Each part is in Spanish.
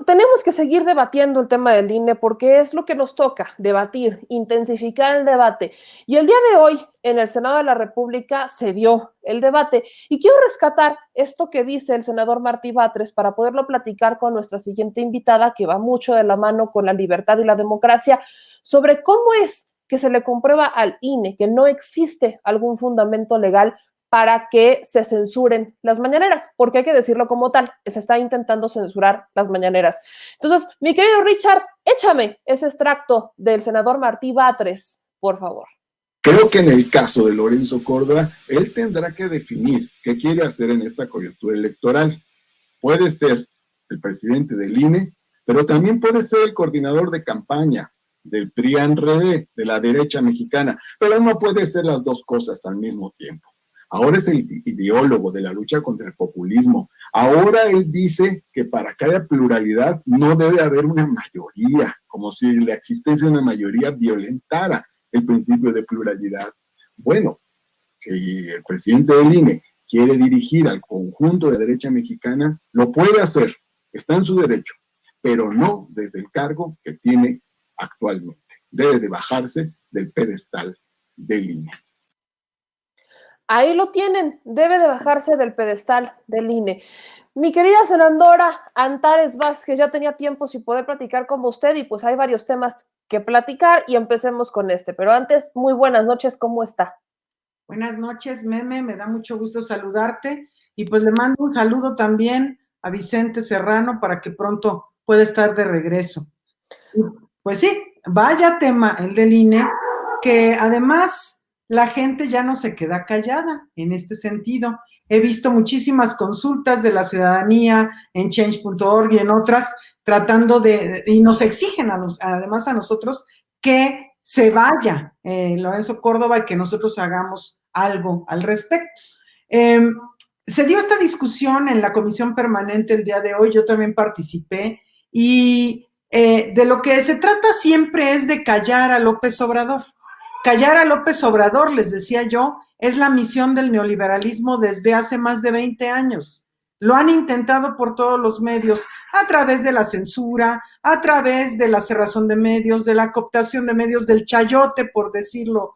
Tenemos que seguir debatiendo el tema del INE porque es lo que nos toca, debatir, intensificar el debate. Y el día de hoy, en el Senado de la República, se dio el debate. Y quiero rescatar esto que dice el senador Martí Batres para poderlo platicar con nuestra siguiente invitada, que va mucho de la mano con la libertad y la democracia, sobre cómo es que se le comprueba al INE que no existe algún fundamento legal para que se censuren las mañaneras, porque hay que decirlo como tal, se está intentando censurar las mañaneras. Entonces, mi querido Richard, échame ese extracto del senador Martí Batres, por favor. Creo que en el caso de Lorenzo Córdoba, él tendrá que definir qué quiere hacer en esta coyuntura electoral. Puede ser el presidente del INE, pero también puede ser el coordinador de campaña del PRI-ANRED, de la derecha mexicana, pero no puede ser las dos cosas al mismo tiempo. Ahora es el ideólogo de la lucha contra el populismo. Ahora él dice que para que haya pluralidad no debe haber una mayoría, como si la existencia de una mayoría violentara el principio de pluralidad. Bueno, si el presidente del INE quiere dirigir al conjunto de derecha mexicana, lo puede hacer, está en su derecho, pero no desde el cargo que tiene actualmente. Debe de bajarse del pedestal del INE. Ahí lo tienen, debe de bajarse del pedestal del INE. Mi querida senadora Antares Vázquez, ya tenía tiempo sin poder platicar con usted y pues hay varios temas que platicar y empecemos con este. Pero antes, muy buenas noches, ¿cómo está? Buenas noches, Meme, me da mucho gusto saludarte y pues le mando un saludo también a Vicente Serrano para que pronto pueda estar de regreso. Y pues sí, vaya tema el del INE, que además la gente ya no se queda callada en este sentido. He visto muchísimas consultas de la ciudadanía en change.org y en otras tratando y nos exigen además a nosotros que se vaya Lorenzo Córdoba y que nosotros hagamos algo al respecto. Se dio esta discusión en la comisión permanente el día de hoy, yo también participé y de lo que se trata siempre es de callar a López Obrador. Callar a López Obrador, les decía yo, es la misión del neoliberalismo desde hace más de 20 años. Lo han intentado por todos los medios, a través de la censura, a través de la cerrazón de medios, de la cooptación de medios, del chayote, por decirlo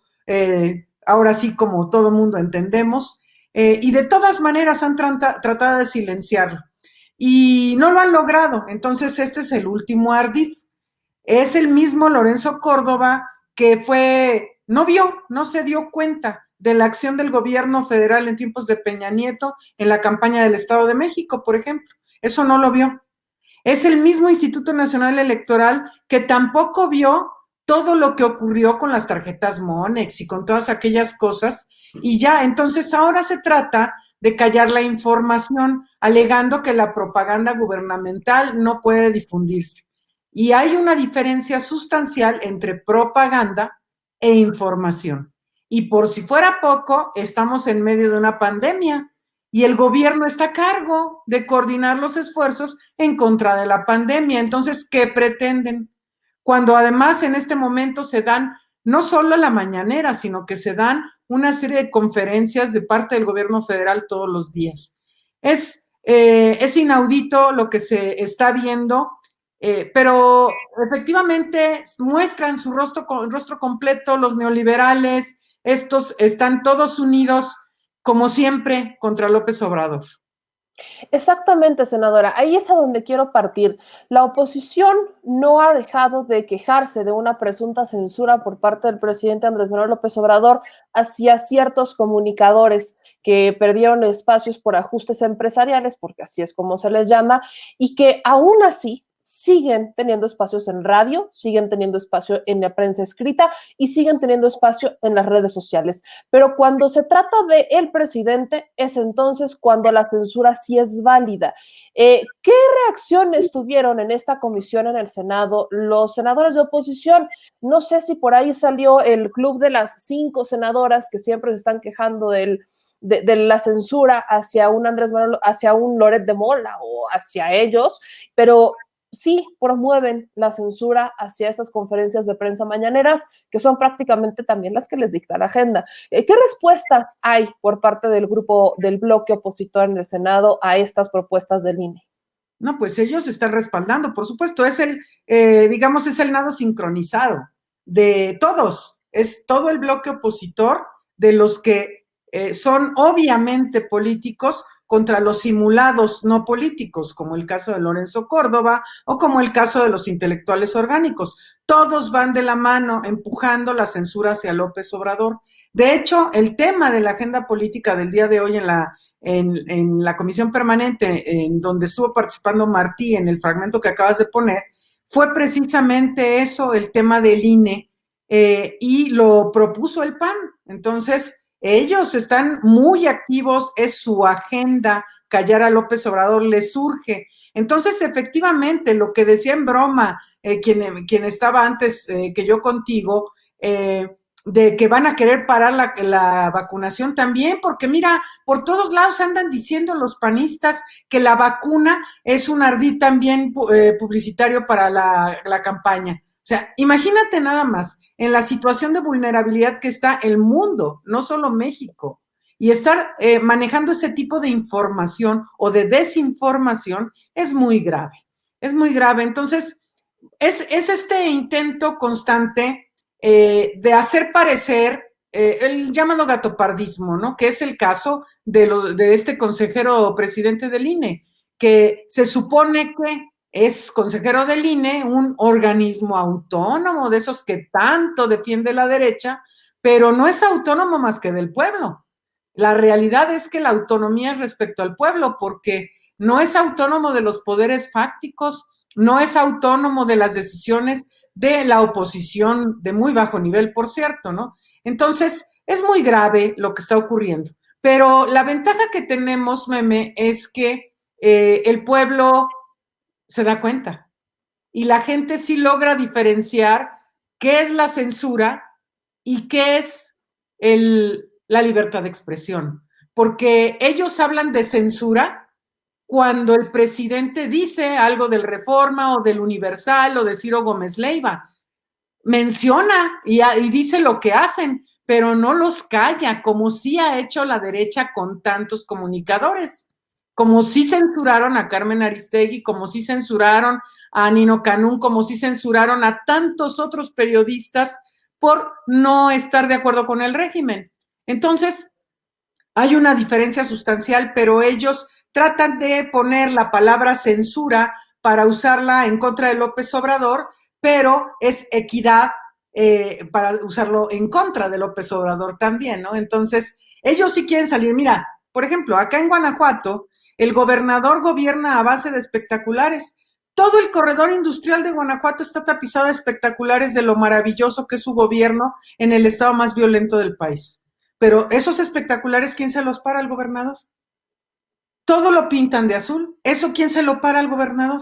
ahora sí como todo mundo entendemos, y de todas maneras han tratado de silenciarlo. Y no lo han logrado, entonces este es el último ardid. Es el mismo Lorenzo Córdoba que no se dio cuenta de la acción del gobierno federal en tiempos de Peña Nieto en la campaña del Estado de México, por ejemplo. Eso no lo vio. Es el mismo Instituto Nacional Electoral que tampoco vio todo lo que ocurrió con las tarjetas Monex y con todas aquellas cosas. Y ya, entonces ahora se trata de callar la información, alegando que la propaganda gubernamental no puede difundirse. Y hay una diferencia sustancial entre propaganda e información. Y por si fuera poco, estamos en medio de una pandemia y el gobierno está a cargo de coordinar los esfuerzos en contra de la pandemia. Entonces, ¿qué pretenden? Cuando además en este momento se dan no solo la mañanera, sino que se dan una serie de conferencias de parte del gobierno federal todos los días. Es inaudito lo que se está viendo, pero efectivamente muestran su rostro completo los neoliberales, estos están todos unidos como siempre, contra López Obrador. Exactamente, senadora. Ahí es a donde quiero partir. La oposición no ha dejado de quejarse de una presunta censura por parte del presidente Andrés Manuel López Obrador hacia ciertos comunicadores que perdieron espacios por ajustes empresariales, porque así es como se les llama, y que aún así siguen teniendo espacios en radio, siguen teniendo espacio en la prensa escrita y siguen teniendo espacio en las redes sociales. Pero cuando se trata de el presidente, es entonces cuando la censura sí es válida. ¿Qué reacciones tuvieron en esta comisión en el Senado los senadores de oposición? No sé si por ahí salió el club de las 5 senadoras que siempre se están quejando de la censura hacia un Andrés Manuel, hacia un Loret de Mola o hacia ellos, pero sí promueven la censura hacia estas conferencias de prensa mañaneras, que son prácticamente también las que les dicta la agenda. ¿Qué respuesta hay por parte del grupo del bloque opositor en el Senado a estas propuestas del INE? No, pues ellos están respaldando, por supuesto, es digamos, es el nado sincronizado de todos, es todo el bloque opositor de los que son obviamente políticos contra los simulados no políticos, como el caso de Lorenzo Córdoba o como el caso de los intelectuales orgánicos. Todos van de la mano empujando la censura hacia López Obrador. De hecho, el tema de la agenda política del día de hoy en la comisión permanente, en donde estuvo participando Martí en el fragmento que acabas de poner, fue precisamente eso, el tema del INE, y lo propuso el PAN. Entonces, ellos están muy activos, es su agenda, callar a López Obrador les surge. Entonces, efectivamente, lo que decía en broma quien estaba antes que yo contigo, de que van a querer parar la vacunación también, porque mira, por todos lados andan diciendo los panistas que la vacuna es un ardid también publicitario para la campaña. O sea, imagínate nada más, en la situación de vulnerabilidad que está el mundo, no solo México, y estar manejando ese tipo de información o de desinformación es muy grave, es muy grave. Entonces, es este intento constante de hacer parecer el llamado gatopardismo, ¿no? Que es el caso de este consejero presidente del INE, que se supone que es consejero del INE, un organismo autónomo de esos que tanto defiende la derecha, pero no es autónomo más que del pueblo. La realidad es que la autonomía es respecto al pueblo, porque no es autónomo de los poderes fácticos, no es autónomo de las decisiones de la oposición de muy bajo nivel, por cierto, ¿no? Entonces, es muy grave lo que está ocurriendo. Pero la ventaja que tenemos, Meme, es que el pueblo se da cuenta y la gente sí logra diferenciar qué es la censura y qué es la libertad de expresión, porque ellos hablan de censura cuando el presidente dice algo del Reforma o del Universal o de Ciro Gómez Leiva, menciona y dice lo que hacen, pero no los calla, como sí ha hecho la derecha con tantos comunicadores, como sí censuraron a Carmen Aristegui, como sí censuraron a Nino Canún, como sí censuraron a tantos otros periodistas por no estar de acuerdo con el régimen. Entonces, hay una diferencia sustancial, pero ellos tratan de poner la palabra censura para usarla en contra de López Obrador, pero es equidad para usarlo en contra de López Obrador también, ¿no? Entonces, ellos sí quieren salir. Mira, por ejemplo, acá en Guanajuato, el gobernador gobierna a base de espectaculares. Todo el corredor industrial de Guanajuato está tapizado de espectaculares de lo maravilloso que es su gobierno en el estado más violento del país. Pero esos espectaculares, ¿quién se los para al gobernador? Todo lo pintan de azul. ¿Eso quién se lo para al gobernador?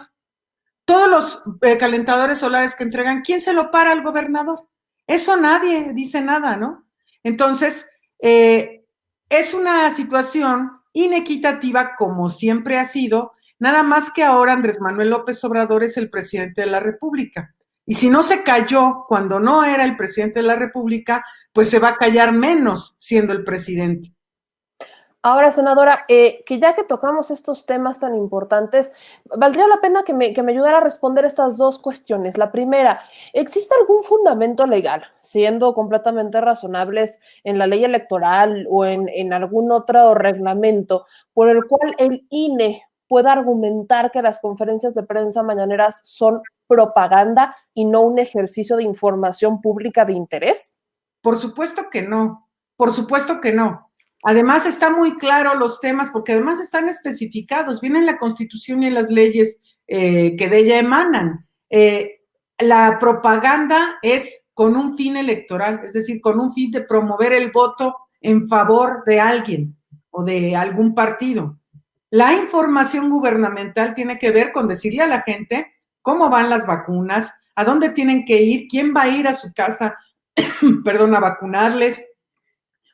Todos los calentadores solares que entregan, ¿quién se lo para al gobernador? Eso nadie dice nada, ¿no? Entonces, es una situación inequitativa como siempre ha sido, nada más que ahora Andrés Manuel López Obrador es el presidente de la República. Y si no se calló cuando no era el presidente de la República, pues se va a callar menos siendo el presidente. Ahora, senadora, que ya que tocamos estos temas tan importantes, valdría la pena que me ayudara a responder estas dos cuestiones. La primera, ¿existe algún fundamento legal, siendo completamente razonables en la ley electoral o en algún otro reglamento, por el cual el INE pueda argumentar que las conferencias de prensa mañaneras son propaganda y no un ejercicio de información pública de interés? Por supuesto que no, por supuesto que no. Además, está muy claro los temas, porque además están especificados, vienen en la Constitución y en las leyes que de ella emanan. La propaganda es con un fin electoral, es decir, con un fin de promover el voto en favor de alguien o de algún partido. La información gubernamental tiene que ver con decirle a la gente cómo van las vacunas, a dónde tienen que ir, quién va a ir a su casa, a vacunarles,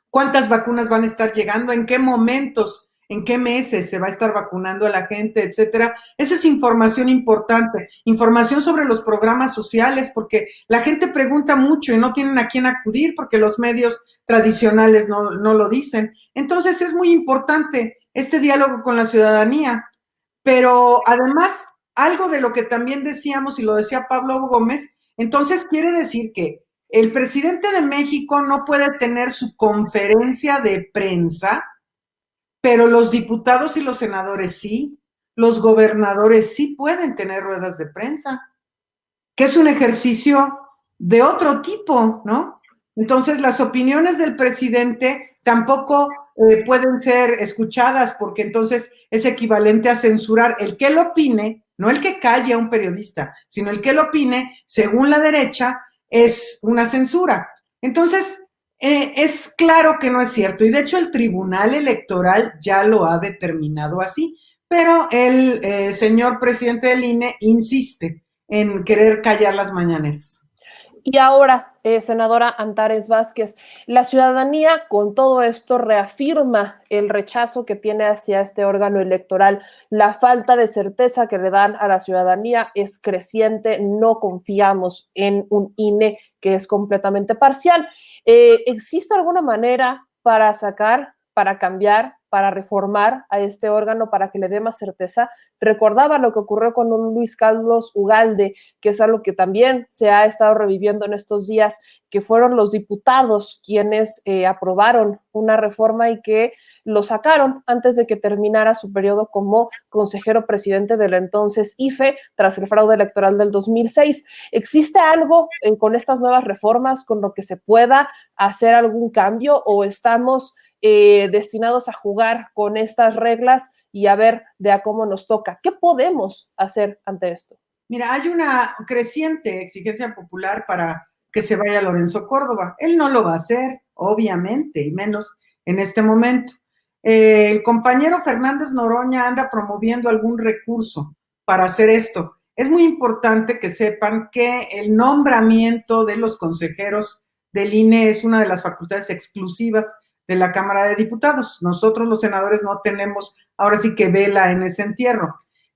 cuántas vacunas van a estar llegando, en qué momentos, en qué meses se va a estar vacunando a la gente, etcétera. Esa es información importante, información sobre los programas sociales, porque la gente pregunta mucho y no tienen a quién acudir porque los medios tradicionales no lo dicen. Entonces es muy importante este diálogo con la ciudadanía, Pero además, algo de lo que también decíamos, y lo decía Pablo Gómez, entonces quiere decir que el presidente de México no puede tener su conferencia de prensa, pero los diputados y los senadores sí, los gobernadores sí pueden tener ruedas de prensa, que es un ejercicio de otro tipo, ¿no? Entonces, las opiniones del presidente tampoco pueden ser escuchadas porque entonces es equivalente a censurar el que él opine, no el que calle a un periodista, sino el que él opine, según la derecha, es una censura. Entonces, es claro que no es cierto y de hecho el Tribunal Electoral ya lo ha determinado así, pero el señor presidente del INE insiste en querer callar las mañaneras. Y ahora, senadora Antares Vázquez, la ciudadanía con todo esto reafirma el rechazo que tiene hacia este órgano electoral. La falta de certeza que le dan a la ciudadanía es creciente. No confiamos en un INE que es completamente parcial. ¿Existe alguna manera para sacar, para cambiar, para reformar a este órgano para que le dé más certeza? Recordaba lo que ocurrió con un Luis Carlos Ugalde, que es algo que también se ha estado reviviendo en estos días, que fueron los diputados quienes aprobaron una reforma y que lo sacaron antes de que terminara su periodo como consejero presidente de la entonces IFE tras el fraude electoral del 2006. ¿Existe algo con estas nuevas reformas con lo que se pueda hacer algún cambio o estamos destinados a jugar con estas reglas y a ver de a cómo nos toca? ¿Qué podemos hacer ante esto? Mira, hay una creciente exigencia popular para que se vaya Lorenzo Córdoba. Él no lo va a hacer, obviamente, y menos en este momento. El compañero Fernández Noroña anda promoviendo algún recurso para hacer esto. Es muy importante que sepan que el nombramiento de los consejeros del INE es una de las facultades exclusivas de la Cámara de Diputados. Nosotros los senadores no tenemos ahora sí que vela en ese entierro,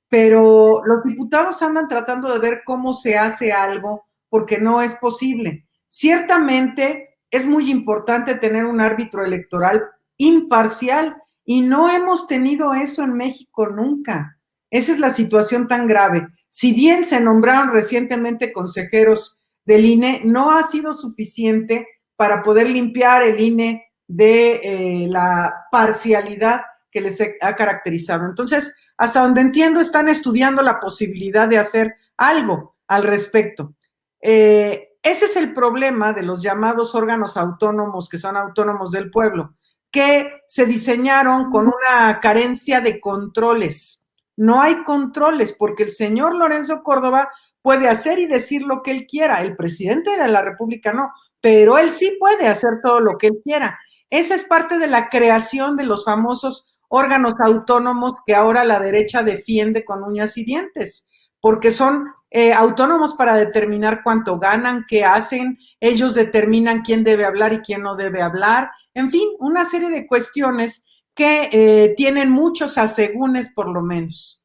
pero los diputados andan tratando de ver cómo se hace algo porque no es posible. Ciertamente es muy importante tener un árbitro electoral imparcial y no hemos tenido eso en México nunca. Esa es la situación tan grave. Si bien se nombraron recientemente consejeros del INE, no ha sido suficiente para poder limpiar el INE de la parcialidad que les ha caracterizado. Entonces, hasta donde entiendo, están estudiando la posibilidad de hacer algo al respecto. Ese es el problema de los llamados órganos autónomos, que son autónomos del pueblo, que se diseñaron con una carencia de controles. No hay controles porque el señor Lorenzo Córdoba puede hacer y decir lo que él quiera. El presidente de la República no, pero él sí puede hacer todo lo que él quiera. Esa es parte de la creación de los famosos órganos autónomos que ahora la derecha defiende con uñas y dientes, porque son autónomos para determinar cuánto ganan, qué hacen, ellos determinan quién debe hablar y quién no debe hablar, en fin, una serie de cuestiones que tienen muchos asegúnes por lo menos.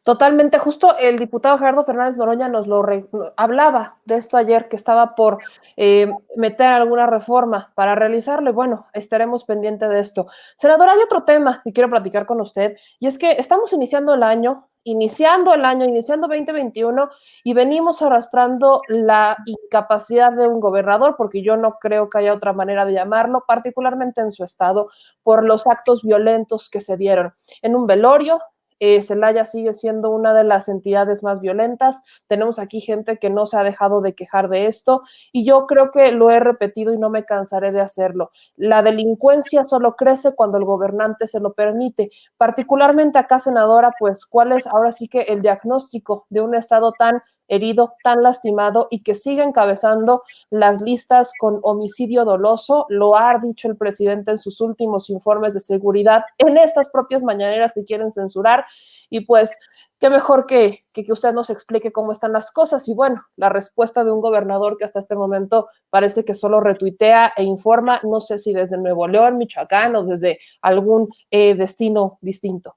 Totalmente, justo el diputado Gerardo Fernández Noroña nos lo hablaba de esto ayer, que estaba por meter alguna reforma para realizarlo y bueno, estaremos pendientes de esto. Senadora, hay otro tema que quiero platicar con usted y es que estamos iniciando el año 2021 y venimos arrastrando la incapacidad de un gobernador, porque yo no creo que haya otra manera de llamarlo, particularmente en su estado, por los actos violentos que se dieron en un velorio. Celaya sigue siendo una de las entidades más violentas. Tenemos aquí gente que no se ha dejado de quejar de esto y yo creo que lo he repetido y no me cansaré de hacerlo. La delincuencia solo crece cuando el gobernante se lo permite. Particularmente acá, senadora, pues, ¿cuál es ahora sí que el diagnóstico de un estado tan herido, tan lastimado y que sigue encabezando las listas con homicidio doloso? Lo ha dicho el presidente en sus últimos informes de seguridad, en estas propias mañaneras que quieren censurar, y pues qué mejor que usted nos explique cómo están las cosas. Y bueno, la respuesta de un gobernador que hasta este momento parece que solo retuitea e informa, no sé si desde Nuevo León, Michoacán o desde algún destino distinto.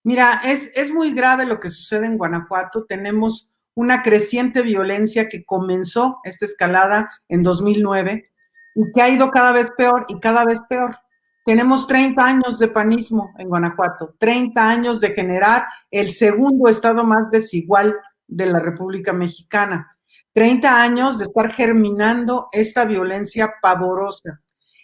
Mira, es muy grave lo que sucede en Guanajuato. Tenemos una creciente violencia que comenzó esta escalada en 2009 y que ha ido cada vez peor y cada vez peor. Tenemos 30 años de panismo en Guanajuato, 30 años de generar el segundo estado más desigual de la República Mexicana, 30 años de estar germinando esta violencia pavorosa.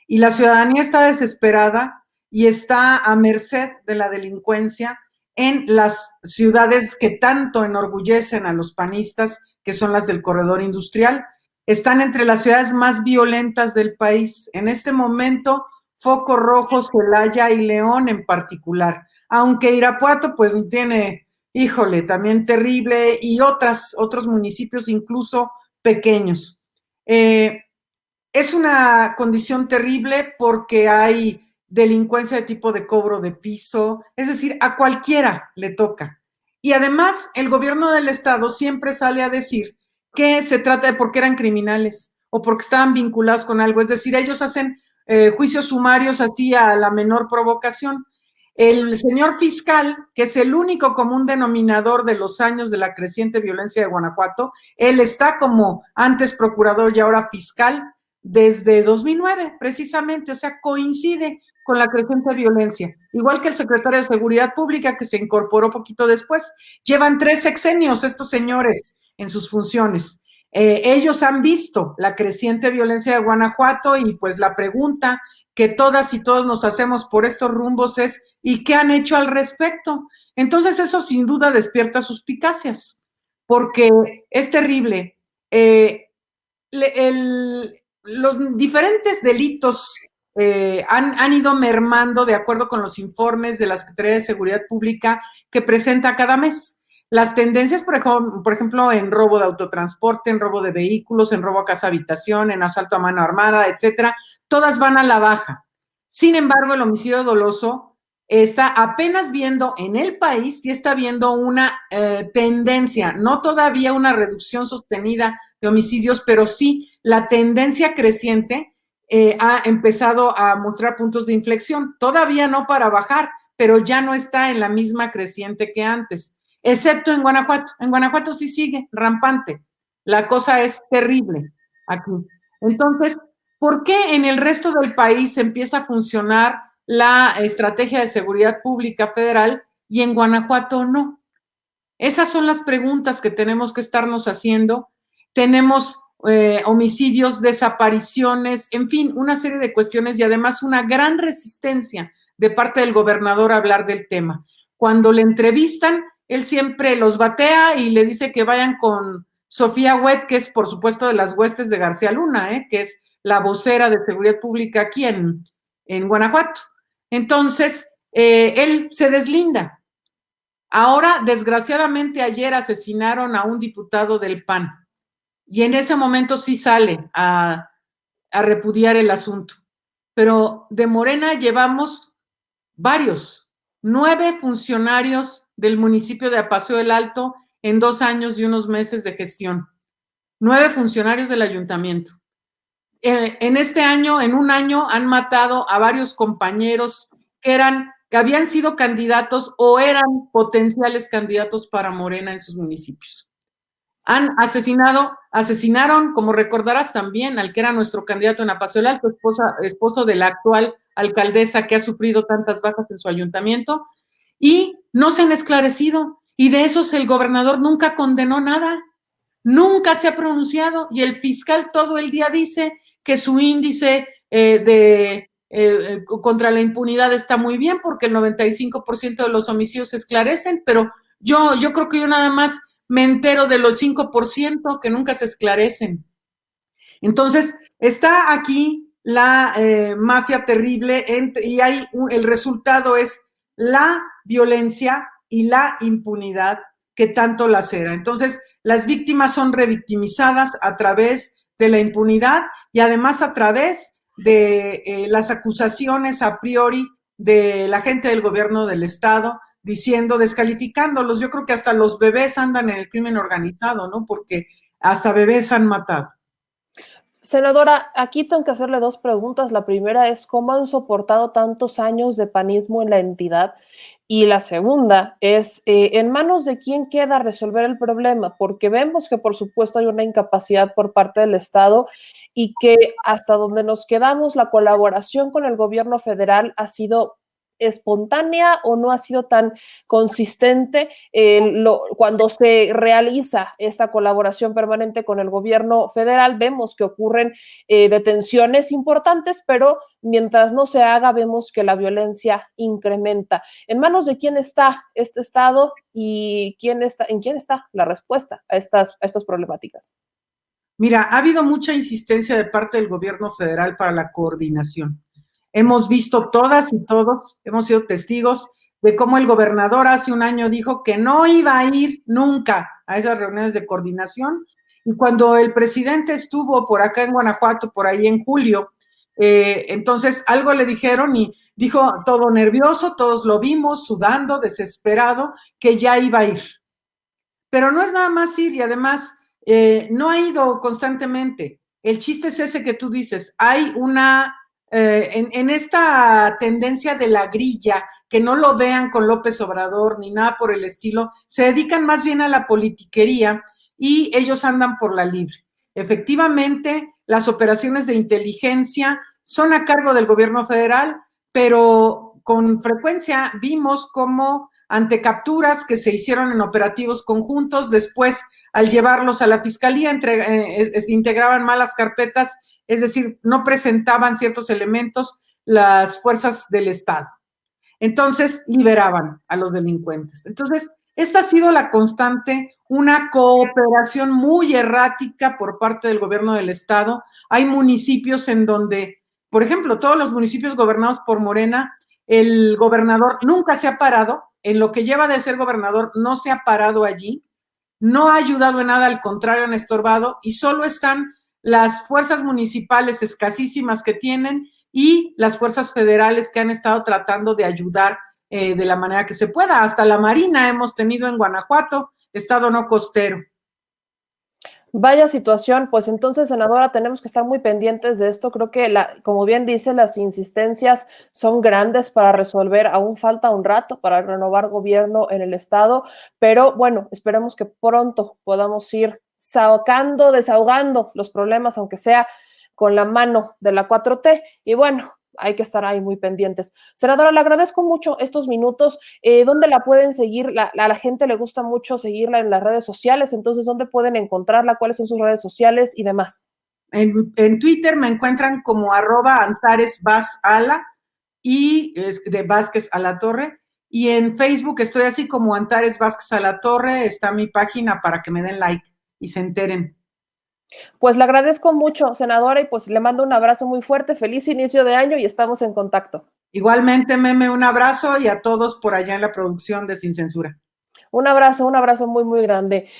Y la ciudadanía está desesperada y está a merced de la delincuencia en las ciudades que tanto enorgullecen a los panistas, que son las del corredor industrial. Están entre las ciudades más violentas del país. En este momento, foco rojo, Celaya y León en particular. Aunque Irapuato, pues tiene, híjole, también terrible, y otros municipios incluso pequeños. Es una condición terrible porque hay delincuencia de tipo de cobro de piso, es decir, a cualquiera le toca. Y además, el gobierno del estado siempre sale a decir que se trata de porque eran criminales o porque estaban vinculados con algo, es decir, ellos hacen juicios sumarios así a la menor provocación. El señor fiscal, que es el único común denominador de los años de la creciente violencia de Guanajuato, él está como antes procurador y ahora fiscal desde 2009, precisamente, o sea, coincide con la creciente violencia. Igual que el secretario de Seguridad Pública, que se incorporó poquito después. Llevan 3 sexenios estos señores en sus funciones. Ellos han visto la creciente violencia de Guanajuato y pues la pregunta que todas y todos nos hacemos por estos rumbos es ¿y qué han hecho al respecto? Entonces eso sin duda despierta suspicacias, porque es terrible. Los diferentes delitos han ido mermando de acuerdo con los informes de la Secretaría de Seguridad Pública que presenta cada mes. Las tendencias, por ejemplo, en robo de autotransporte, en robo de vehículos, en robo a casa habitación, en asalto a mano armada, etcétera, todas van a la baja. Sin embargo, el homicidio doloso está apenas viendo en el país, sí está viendo una tendencia, no todavía una reducción sostenida de homicidios, pero sí la tendencia creciente ha empezado a mostrar puntos de inflexión. Todavía no para bajar, pero ya no está en la misma creciente que antes, excepto en Guanajuato. En Guanajuato sí sigue rampante. La cosa es terrible aquí. Entonces, ¿por qué en el resto del país empieza a funcionar la estrategia de seguridad pública federal y en Guanajuato no? Esas son las preguntas que tenemos que estarnos haciendo. Tenemos homicidios, desapariciones, en fin, una serie de cuestiones y además una gran resistencia de parte del gobernador a hablar del tema. Cuando le entrevistan, él siempre los batea y le dice que vayan con Sofía Huet, que es por supuesto de las huestes de García Luna, que es la vocera de seguridad pública aquí en Guanajuato. Entonces, él se deslinda. Ahora, desgraciadamente, ayer asesinaron a un diputado del PAN y en ese momento sí sale a repudiar el asunto. Pero de Morena llevamos varios, 9 funcionarios del municipio de Apaseo del Alto en 2 años y unos meses de gestión. 9 funcionarios del ayuntamiento. En este año, en un año, han matado a varios compañeros que habían sido candidatos o eran potenciales candidatos para Morena en sus municipios. Asesinaron, como recordarás también, al que era nuestro candidato en Apaseo del Alto, esposo de la actual alcaldesa que ha sufrido tantas bajas en su ayuntamiento, y no se han esclarecido, y de esos el gobernador nunca condenó nada, nunca se ha pronunciado, y el fiscal todo el día dice que su índice contra la impunidad está muy bien porque el 95% de los homicidios se esclarecen, pero yo creo que yo nada más me entero de los 5% que nunca se esclarecen. Entonces, está aquí la mafia terrible y el resultado es la violencia y la impunidad que tanto lacera. Entonces, las víctimas son revictimizadas a través de la impunidad y además a través de las acusaciones a priori de la gente del gobierno del estado, diciendo, descalificándolos. Yo creo que hasta los bebés andan en el crimen organizado, ¿no? Porque hasta bebés han matado. Senadora, aquí tengo que hacerle dos preguntas. La primera es, ¿cómo han soportado tantos años de panismo en la entidad? Y la segunda es, ¿en manos de quién queda resolver el problema? Porque vemos que, por supuesto, hay una incapacidad por parte del Estado y que hasta donde nos quedamos, la colaboración con el gobierno federal ha sido espontánea o no ha sido tan consistente cuando se realiza esta colaboración permanente con el gobierno federal. Vemos que ocurren detenciones importantes, pero mientras no se haga, vemos que la violencia incrementa. ¿En manos de quién está este Estado y en quién está la respuesta a estas problemáticas? Mira, ha habido mucha insistencia de parte del gobierno federal para la coordinación. Hemos visto todas y todos, hemos sido testigos de cómo el gobernador hace un año dijo que no iba a ir nunca a esas reuniones de coordinación. Y cuando el presidente estuvo por acá en Guanajuato, por ahí en julio, entonces algo le dijeron y dijo todo nervioso, todos lo vimos, sudando, desesperado, que ya iba a ir. Pero no es nada más ir y además no ha ido constantemente. El chiste es ese que tú dices, hay una en esta tendencia de la grilla, que no lo vean con López Obrador ni nada por el estilo, se dedican más bien a la politiquería y ellos andan por la libre. Efectivamente, las operaciones de inteligencia son a cargo del gobierno federal, pero con frecuencia vimos cómo ante capturas que se hicieron en operativos conjuntos, después al llevarlos a la fiscalía se integraban malas carpetas, es decir, no presentaban ciertos elementos las fuerzas del Estado. Entonces, liberaban a los delincuentes. Entonces, esta ha sido la constante, una cooperación muy errática por parte del gobierno del Estado. Hay municipios en donde, por ejemplo, todos los municipios gobernados por Morena, el gobernador nunca se ha parado, en lo que lleva de ser gobernador, no se ha parado allí, no ha ayudado en nada, al contrario, han estorbado, y solo están las fuerzas municipales escasísimas que tienen y las fuerzas federales que han estado tratando de ayudar de la manera que se pueda. Hasta la Marina hemos tenido en Guanajuato, estado no costero. Vaya situación, pues entonces, senadora, tenemos que estar muy pendientes de esto. Creo que, como bien dice, las insistencias son grandes para resolver. Aún falta un rato para renovar gobierno en el Estado, pero bueno, esperemos que pronto podamos ir desahogando los problemas, aunque sea con la mano de la 4T. Y bueno, hay que estar ahí muy pendientes. Senadora, le agradezco mucho estos minutos. ¿Dónde la pueden seguir? A la gente le gusta mucho seguirla en las redes sociales, entonces, ¿dónde pueden encontrarla? ¿Cuáles son sus redes sociales y demás? En Twitter me encuentran como @AntaresVazAla y de Vázquez a la Torre. Y en Facebook estoy así como Antares Vázquez a la Torre, está mi página para que me den like y se enteren. Pues le agradezco mucho, senadora, y pues le mando un abrazo muy fuerte, feliz inicio de año y estamos en contacto. Igualmente, Meme, un abrazo y a todos por allá en la producción de Sin Censura. Un abrazo muy, muy grande.